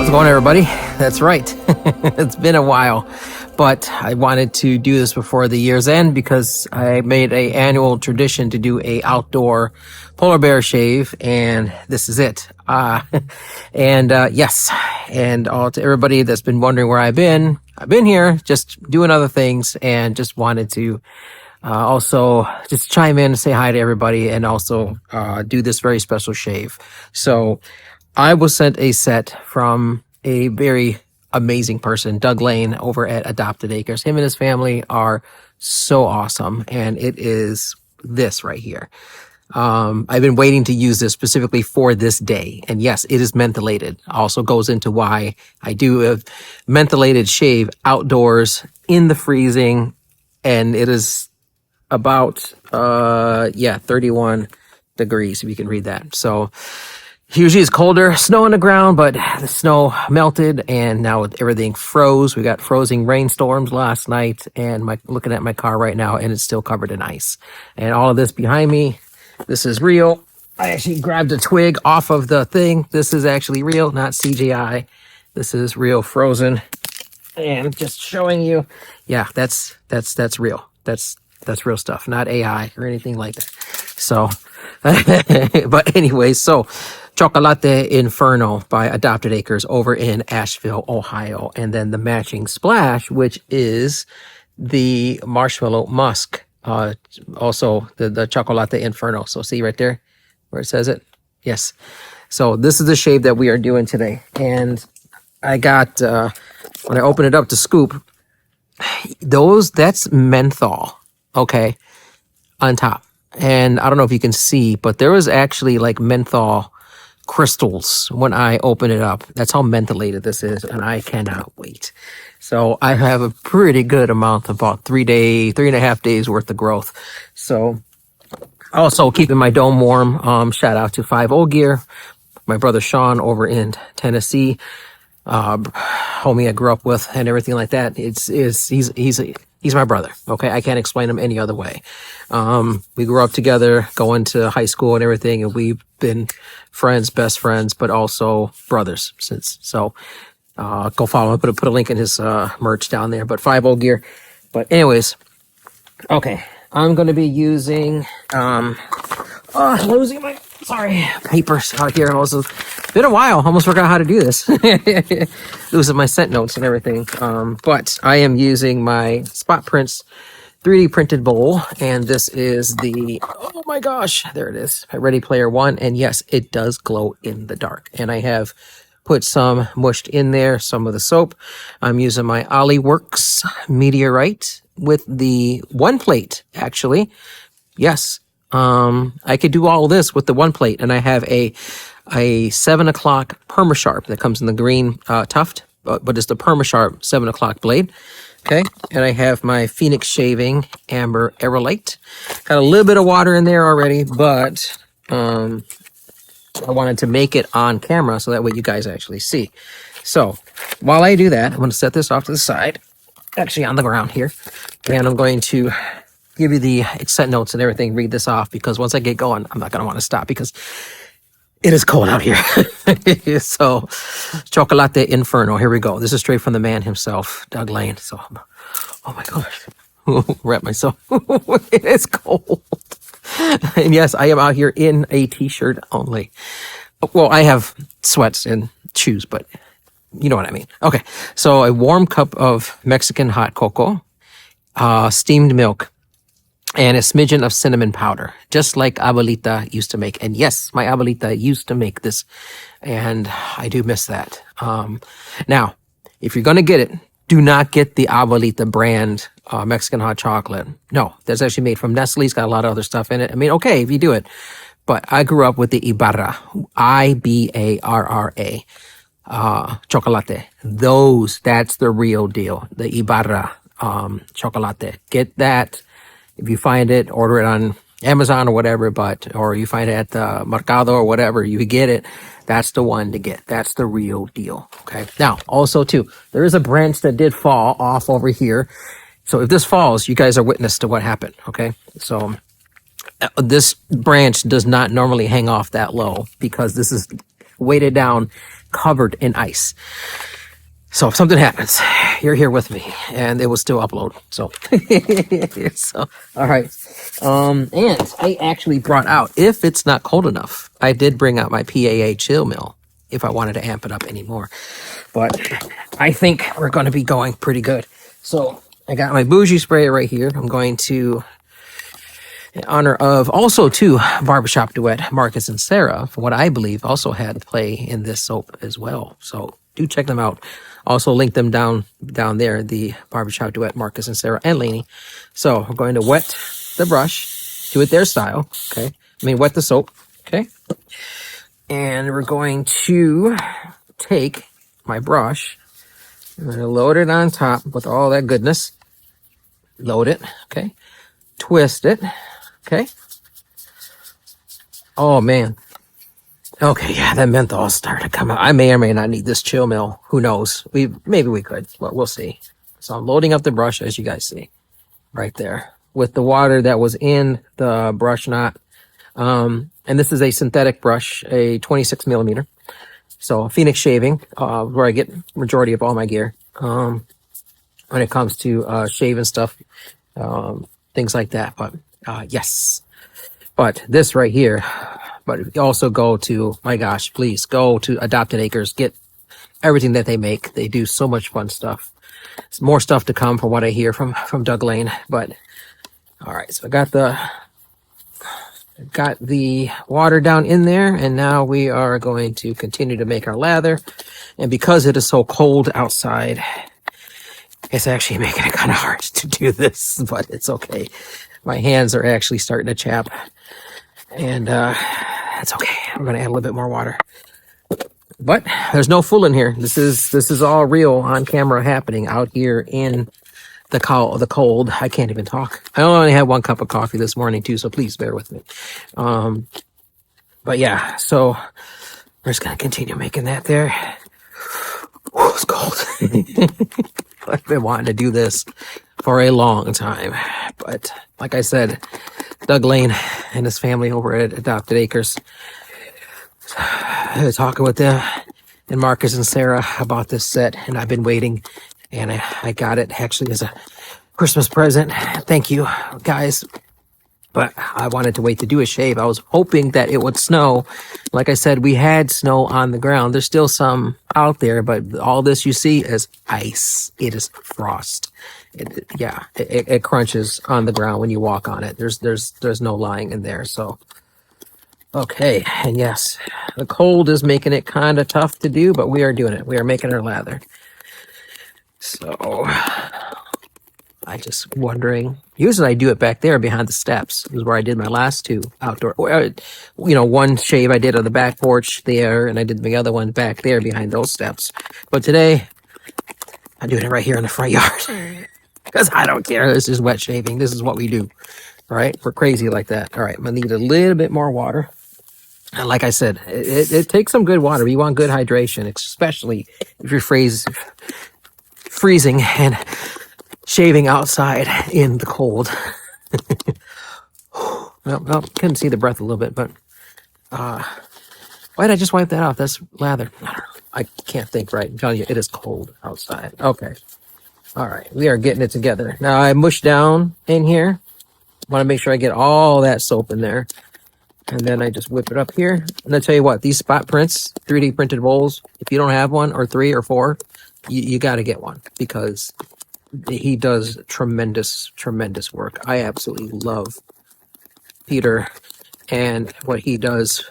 How's it going, everybody? That's right. It's been a while, but I wanted to do this before the year's end because I made an annual tradition to do a outdoor polar bear shave, and this is it. Yes, and all to everybody that's been wondering where I've been here, just doing other things, and just wanted to also just chime in and say hi to everybody, and also do this very special shave. So I was sent a set from a very amazing person, Doug Layne, over at Adopted Acres. Him and his family are so awesome, and it is this right here. I've been waiting to use this specifically for this day, and yes, it is mentholated. Also goes into why I do a mentholated shave outdoors in the freezing, and it is about 31 degrees, if you can read that. So usually it's colder, snow on the ground, but the snow melted, and now everything froze. We got frozen rainstorms last night, and looking at my car right now, and it's still covered in ice. And all of this behind me, this is real. I actually grabbed a twig off of the thing. This is actually real, not CGI. This is real frozen, and just showing you, yeah, that's real. That's real stuff, not AI or anything like that. So, but anyway, so Chococaliente Inferno by Adopted Acres over in Asheville, Ohio. And then the matching splash, which is the marshmallow musk. Also the Chococaliente Inferno. So see right there where it says it? Yes. So this is the shave that we are doing today. And I got, when I open it up to scoop, that's menthol, okay, on top. And I don't know if you can see, but there was actually like menthol crystals when I open it up. That's how mentholated this is, and I cannot wait. So I have a pretty good amount, about 3.5 days worth of growth. So also keeping my dome warm. Shout out to FiveOGear, my brother Sean over in Tennessee, homie I grew up with and everything like that. He's my brother. Okay. I can't explain him any other way. We grew up together, going to high school and everything, and we've been friends, best friends, but also brothers since. So, go follow him. Put a link in his, merch down there, but FiveOGear. But anyways, okay. I'm going to be using, losing my, papers out here. Also, been a while. Almost forgot how to do this. Losing my scent notes and everything. But I am using my SpotPrints3D printed bowl, and this is the, oh my gosh, there it is, Ready Player One. And yes, it does glow in the dark. And I have put some mushed in there, some of the soap. I'm using my Works Meteorite with the one plate, actually. Yes. I could do all of this with the one plate, and I have a 7 o'clock PermaSharp that comes in the green tuft, but it's the PermaSharp 7 o'clock blade. Okay, and I have my Phoenix Shaving Amber Aerolite. Got a little bit of water in there already, but I wanted to make it on camera so that way you guys actually see. So while I do that, I'm going to set this off to the side, actually on the ground here, and I'm going to give you the scent notes and everything, read this off, because once I get going, I'm not going to want to stop because it is cold out here. So, Chococaliente Inferno, here we go. This is straight from the man himself, Doug Layne. So, oh my gosh, wrap myself. It is cold. And yes, I am out here in a t-shirt only. Well, I have sweats and shoes, but you know what I mean. Okay, so a warm cup of Mexican hot cocoa, steamed milk, and a smidgen of cinnamon powder, just like Abuelita used to make. And yes, my Abuelita used to make this, and I do miss that. Now, if you're going to get it, do not get the Abuelita brand Mexican hot chocolate. No, that's actually made from Nestle. It's got a lot of other stuff in it. I mean, okay, if you do it. But I grew up with the Ibarra, Ibarra, chocolate. That's the real deal. The Ibarra chocolate. Get that. If you find it, order it on Amazon or whatever, or you find it at the Mercado or whatever, you get it. That's the one to get. That's the real deal. Okay. Now, also too, there is a branch that did fall off over here. So if this falls, you guys are witness to what happened. Okay. So this branch does not normally hang off that low because this is weighted down covered in ice. So if something happens, you're here with me, and it will still upload. So, so all right. And I actually brought out, if it's not cold enough, I did bring out my PAA chill mill if I wanted to amp it up anymore. But I think we're going to be going pretty good. So I got my bougie sprayer right here. I'm going to, in honor of also two barbershop duet, Marcus and Sarah, for what I believe also had a play in this soap as well. So do check them out. Also link them down there, the barbershop duet, Marcus and Sarah and Layne. So we're going to wet the brush, do it their style, okay? I mean, wet the soap, okay? And we're going to take my brush, I'm going to load it on top with all that goodness. Load it, okay? Twist it, okay? Oh, man. Okay, yeah, that menthol started to come out. I may or may not need this chill mill. Who knows? Maybe we could, but we'll see. So I'm loading up the brush, as you guys see, right there, with the water that was in the brush knot. And this is a synthetic brush, a 26 millimeter. So Phoenix shaving, where I get majority of all my gear. When it comes to shaving stuff, things like that. But yes, but this right here. But also go to, my gosh, please go to Adopted Acres. Get everything that they make. They do so much fun stuff. There's more stuff to come from what I hear from Doug Layne. But all right, so I got the water down in there, and now we are going to continue to make our lather. And because it is so cold outside, it's actually making it kind of hard to do this, but it's okay. My hands are actually starting to chap, and that's okay. I'm gonna add a little bit more water, but there's no fooling here. This is all real on camera happening out here in the cold. I can't even talk. I only had 1 cup of coffee this morning too, so please bear with me. But yeah, so we're just gonna continue making that there. Oh, it's cold. I've been wanting to do this for a long time, but like I said, Doug Layne and his family over at Adopted Acres, I was talking with them and Marcus and Sarah about this set, and I've been waiting, and I got it actually as a Christmas present. Thank you, guys. But I wanted to wait to do a shave. I was hoping that it would snow. Like I said, we had snow on the ground. There's still some out there, but all this you see is ice. It is frost. It crunches on the ground when you walk on it. There's no lying in there. So, okay. And yes, the cold is making it kind of tough to do, but we are doing it. We are making our lather. So I just wondering, usually I do it back there behind the steps. This is where I did my last two outdoor, one shave I did on the back porch there, and I did the other one back there behind those steps. But today, I'm doing it right here in the front yard because I don't care. This is wet shaving. This is what we do, right? We're crazy like that. All right, I'm gonna need a little bit more water. And like I said, it takes some good water. You want good hydration, especially if you're freezing and shaving outside in the cold. Well, couldn't see the breath a little bit, but why did I just wipe that off? That's lather. I can't think right. I'm telling you, it is cold outside. Okay. All right. We are getting it together. Now I mush down in here. Want to make sure I get all that soap in there. And then I just whip it up here. And I tell you what, these SpotPrints 3D printed bowls, if you don't have one or 3 or 4, you got to get one, because he does tremendous work. I absolutely love Peter and what he does,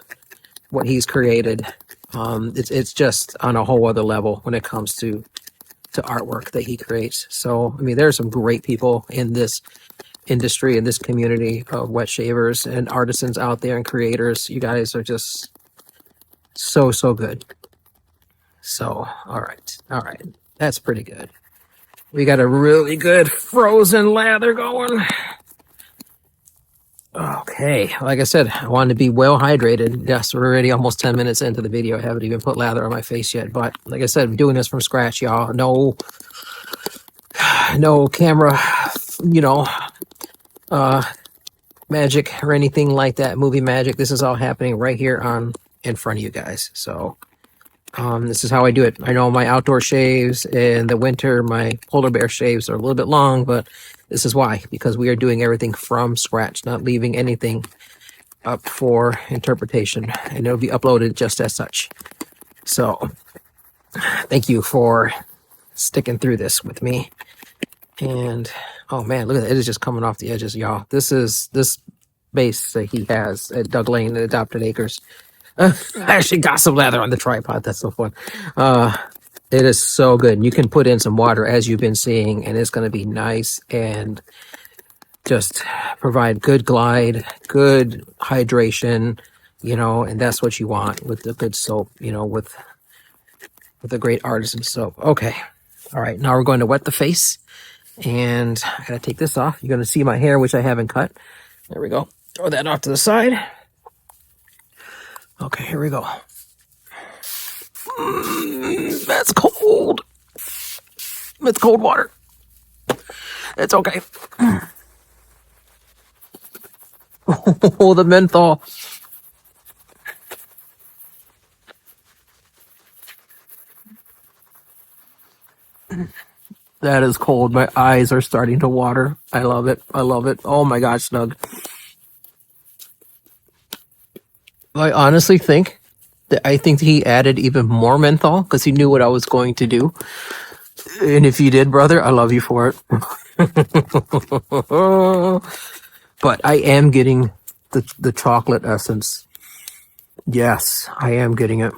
what he's created. It's just on a whole other level when it comes to artwork that he creates. So, I mean, there are some great people in this industry, in this community of wet shavers and artisans out there and creators. You guys are just so good. So, all right. That's pretty good. We got a really good frozen lather going. Okay, like I said, I wanted to be well hydrated. Yes, we're already almost 10 minutes into the video. I haven't even put lather on my face yet. But like I said, I'm doing this from scratch, y'all. No camera, magic or anything like that. Movie magic. This is all happening right here in front of you guys. So This is how I do it. I know my outdoor shaves in the winter, my polar bear shaves are a little bit long, but this is why, because we are doing everything from scratch, not leaving anything up for interpretation, and it'll be uploaded just as such. So thank you for sticking through this with me. And oh man, look at that. It is just coming off the edges, y'all. This base that he has at Doug Layne at Adopted Acres. I actually got some leather on the tripod. That's so fun. It is so good. You can put in some water, as you've been seeing, and it's going to be nice and just provide good glide, good hydration, and that's what you want with the good soap, with a great artisan soap. Okay. All right. Now we're going to wet the face, and I got to take this off. You're going to see my hair, which I haven't cut. There we go. Throw that off to the side. Okay, here we go. That's cold. It's cold water. It's okay. Oh, the menthol. That is cold. My eyes are starting to water. I love it. I love it. Oh my gosh, Doug. I honestly think that he added even more menthol because he knew what I was going to do. And if you did, brother, I love you for it. But I am getting the chocolate essence. Yes, I am getting it.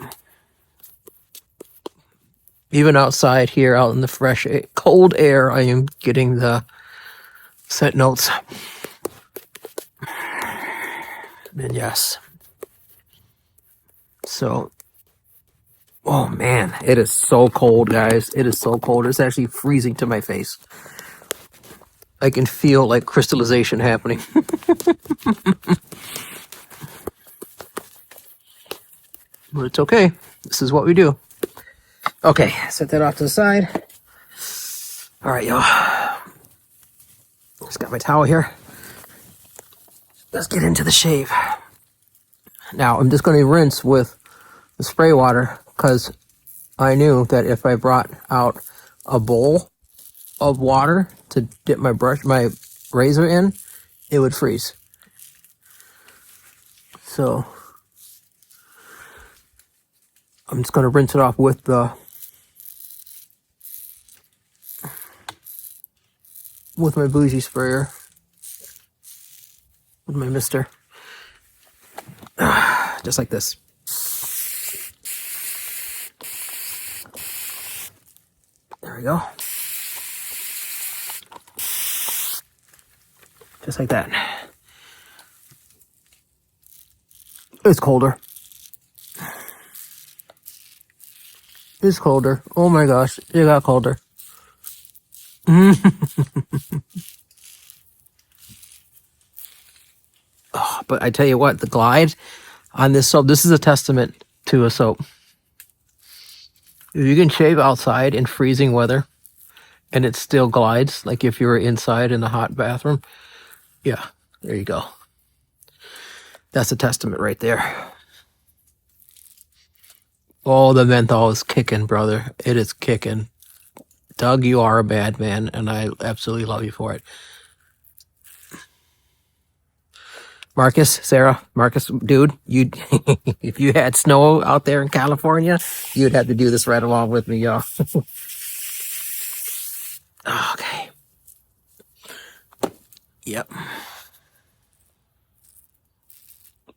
Even outside here, out in the fresh, cold air, I am getting the scent notes. And yes. So, oh man, it is so cold, guys. It is so cold. It's actually freezing to my face. I can feel like crystallization happening. But it's okay. This is what we do. Okay, set that off to the side. All right, y'all. Just got my towel here. Let's get into the shave. Now, I'm just going to rinse with the spray water because I knew that if I brought out a bowl of water to dip my razor in, it would freeze. So I'm just going to rinse it off with my bougie sprayer, with my mister. Just like this. There we go. Just like that. It's colder. It's colder. Oh my gosh, it got colder. Oh, but I tell you what, the glide on this soap, this is a testament to a soap. If you can shave outside in freezing weather and it still glides, like if you were inside in a hot bathroom, yeah, there you go. That's a testament right there. Oh, the menthol is kicking, brother. It is kicking. Doug, you are a bad man, and I absolutely love you for it. Marcus, dude, you if you had snow out there in California, you'd have to do this right along with me, y'all. Okay. Yep.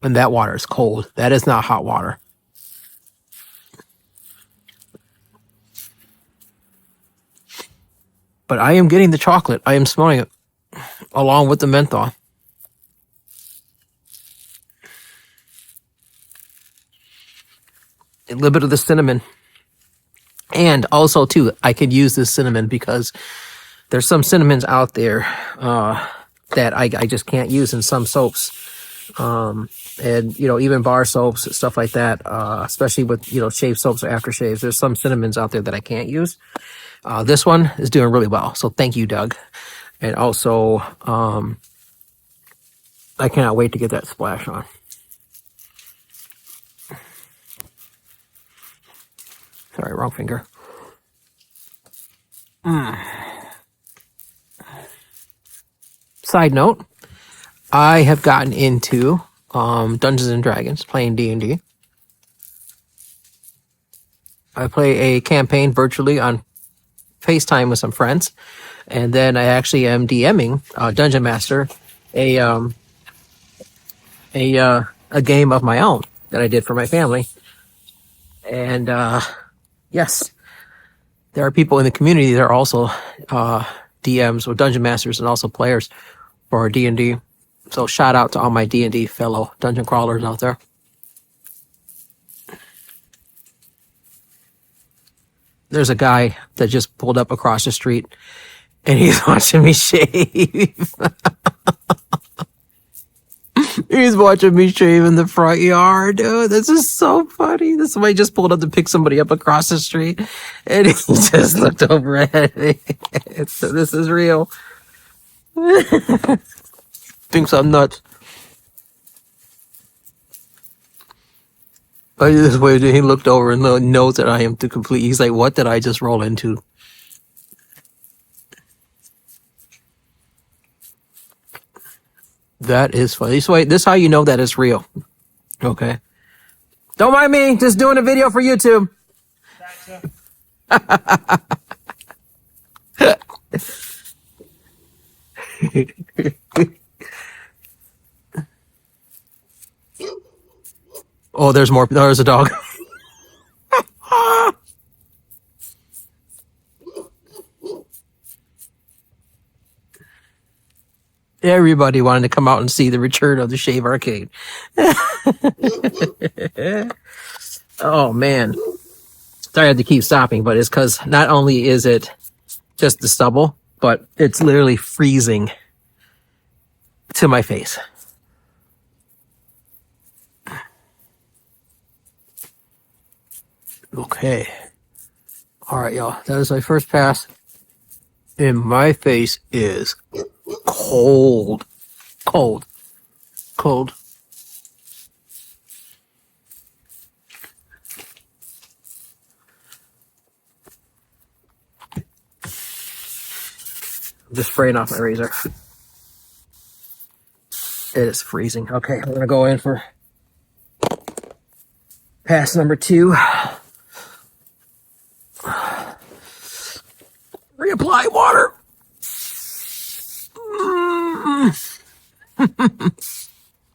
And that water is cold. That is not hot water. But I am getting the chocolate. I am smelling it along with the menthol. A little bit of the cinnamon. And also, too, I could use this cinnamon because there's some cinnamons out there that I just can't use in some soaps. And, even bar soaps, stuff like that, especially with, shave soaps or aftershaves. There's some cinnamons out there that I can't use. This one is doing really well. So thank you, Doug. And also, I cannot wait to get that splash on. Sorry, wrong finger. Side note, I have gotten into Dungeons and Dragons, playing D&D. I play a campaign virtually on FaceTime with some friends, and then I actually am DMing Dungeon Master a game of my own that I did for my family. And yes, there are people in the community that are also DMs or Dungeon Masters and also players for D&D. So shout out to all my D&D fellow dungeon crawlers out there. There's a guy that just pulled up across the street and he's watching me shave. He's watching me shave in the front yard, dude. This is so funny. This somebody just pulled up to pick somebody up across the street and he just looked over at me. So this is real. Thinks I'm nuts. I just waited. He looked over and knows that I am too complete. He's like, "What did I just roll into?" That is funny. This is how you know that it's real. Okay. Don't mind me. Just doing a video for YouTube. Oh, there's more. There's a dog. Everybody wanted to come out and see the return of the Shave Arcade. Oh, man. Sorry I had to keep stopping, but it's because not only is it just the stubble, but it's literally freezing to my face. Okay. All right, y'all. That is my first pass. And my face is cold. Cold. Cold. I'm just spraying off my razor. It is freezing. Okay, we're going to go in for pass number 2. Reapply water.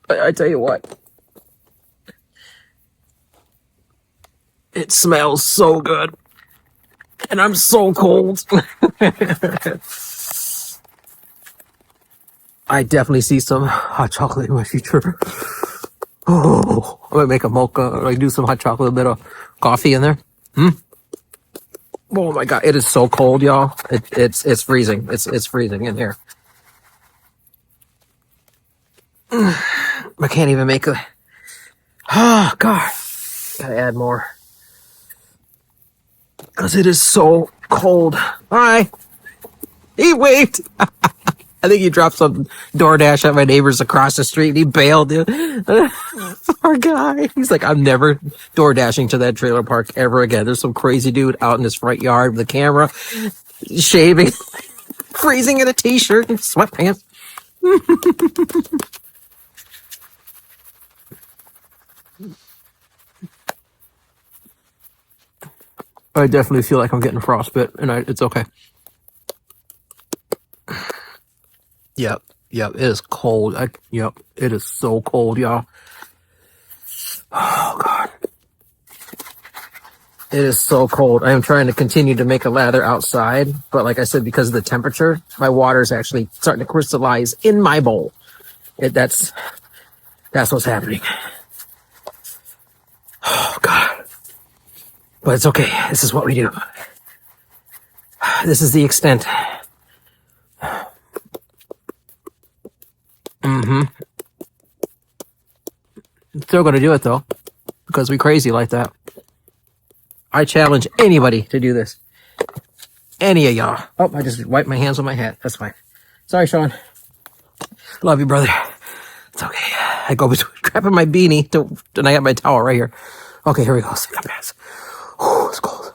I tell you what, it smells so good, and I'm so cold. I definitely see some hot chocolate in my future. Oh, I might make a mocha, or like do some hot chocolate, a bit of coffee in there. Oh my god, it is so cold, y'all. It's freezing. It's freezing in here. I can't even make a. Oh god, gotta add more because it is so cold. Hi, he waved. I think he dropped some DoorDash at my neighbors across the street and he bailed, dude. Poor guy. He's like, I'm never DoorDashing to that trailer park ever again. There's some crazy dude out in his front yard with a camera, shaving, freezing in a t-shirt and sweatpants. I definitely feel like I'm getting frostbite and it's okay. Yep, it is cold. Yep, it is so cold, y'all. Oh, God. It is so cold. I am trying to continue to make a lather outside, but like I said, because of the temperature, my water is actually starting to crystallize in my bowl. That's what's happening. Oh, God. But it's okay. This is what we do. This is the extent. Still gonna do it though, because we crazy like that. I challenge anybody to do this. Any of y'all. Oh, I just wiped my hands on my hat. That's fine. Sorry, Sean. Love you, brother. It's okay. I go between grabbing my beanie and I got my towel right here. Okay, here we go. Second pass. Oh, it's cold.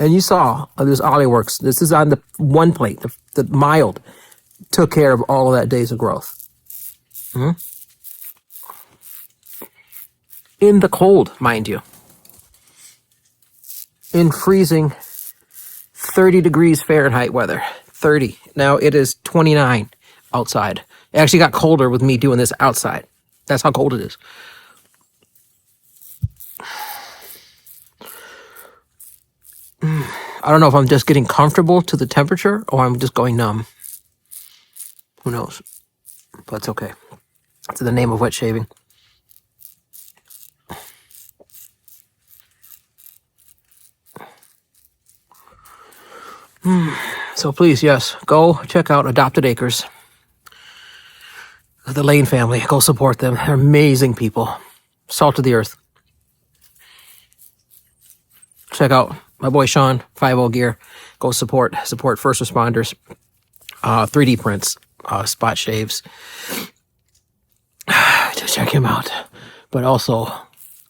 And you saw this Ollie Works. This is on the one plate. The mild took care of all of that days of growth. In the cold, mind you. In freezing 30 degrees Fahrenheit weather. 30. Now it is 29 outside. It actually got colder with me doing this outside. That's how cold it is. I don't know if I'm just getting comfortable to the temperature or I'm just going numb. Who knows? But it's okay. It's the name of wet shaving. So please, yes, go check out Adopted Acres. The Layne family, go support them. They're amazing people. Salt of the earth. Check out my boy Sean, FiveOGear. Go support first responders. 3D prints, spot shaves. Just check him out. But also,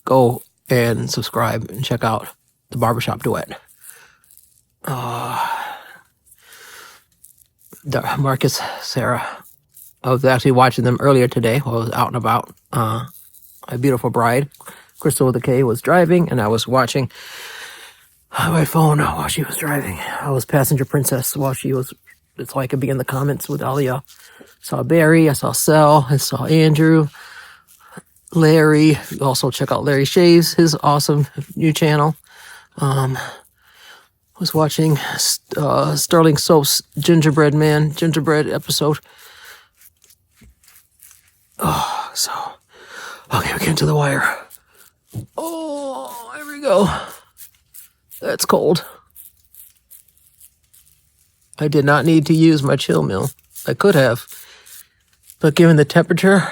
go and subscribe and check out the Barbershop Duet. Marcus, Sarah. I was actually watching them earlier today while I was out and about. My beautiful bride, Crystal with a K, was driving, and I was watching my phone while she was driving. I was passenger princess while she was. It's like I could be in the comments with all y'all. Saw Barry, I saw Sel, I saw Andrew, Larry. Also check out Larry Shaves, his awesome new channel. Was watching Sterling Soap's Gingerbread episode. Oh, so okay, we're getting to the wire. Oh, here we go. That's cold. I did not need to use my chill mill. I could have, but given the temperature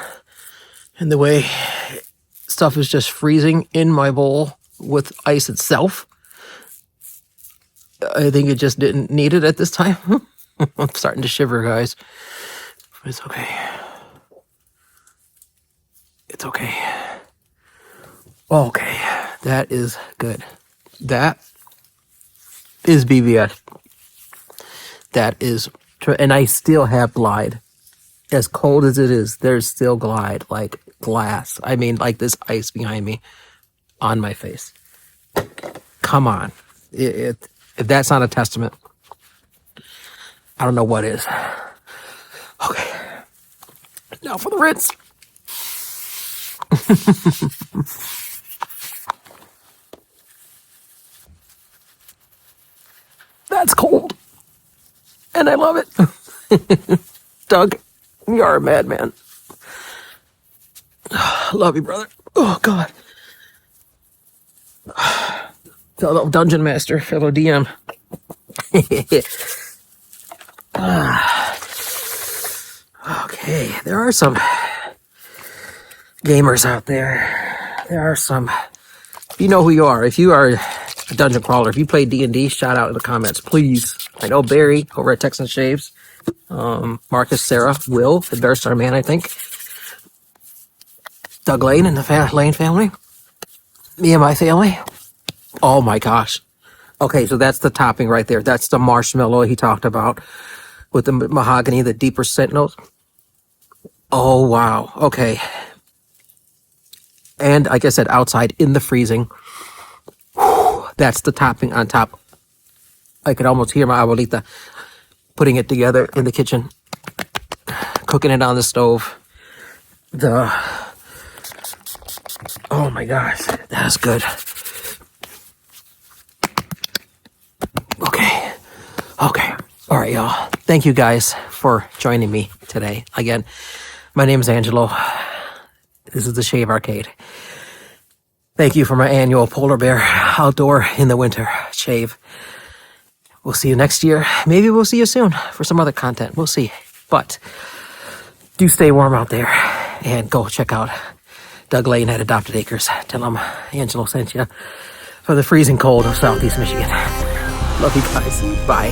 and the way stuff is just freezing in my bowl with ice itself, I think it just didn't need it at this time. I'm starting to shiver, guys. But it's okay. It's okay. Okay, that is good. That is BBS. That is, and I still have glide. As cold as it is, there's still glide, like glass. I mean, like this ice behind me on my face. Come on. If that's not a testament, I don't know what is. Okay. Now for the rinse. That's cold. And I love it. Doug, you are a madman. Love you, brother. Oh, God. Fellow Dungeon Master, fellow DM. Okay, there are some gamers out there. There are some. You know who you are. If you are a dungeon crawler, if you play D&D, shout out in the comments, please. I know Barry over at Texan Shaves, Marcus, Sarah, Will, the Bear Star Man, I think, Doug Layne and the Layne family, me and my family. Oh my gosh. Okay, so that's the topping right there. That's the marshmallow he talked about with the mahogany, the deeper scent notes. Oh, wow. Okay. And like I said, outside in the freezing. That's the topping on top. I could almost hear my abuelita putting it together in the kitchen, cooking it on the stove. Oh my gosh, that's good. Okay. All right, y'all. Thank you guys for joining me today. Again, my name is Angelo. This is the Shave Arcade. Thank you for my annual polar bear outdoor in the winter shave. We'll see you next year. Maybe we'll see you soon for some other content. We'll see. But do stay warm out there and go check out Doug Layne at Adopted Acres. Tell him Angelo sent you for the freezing cold of Southeast Michigan. Love you guys. Bye.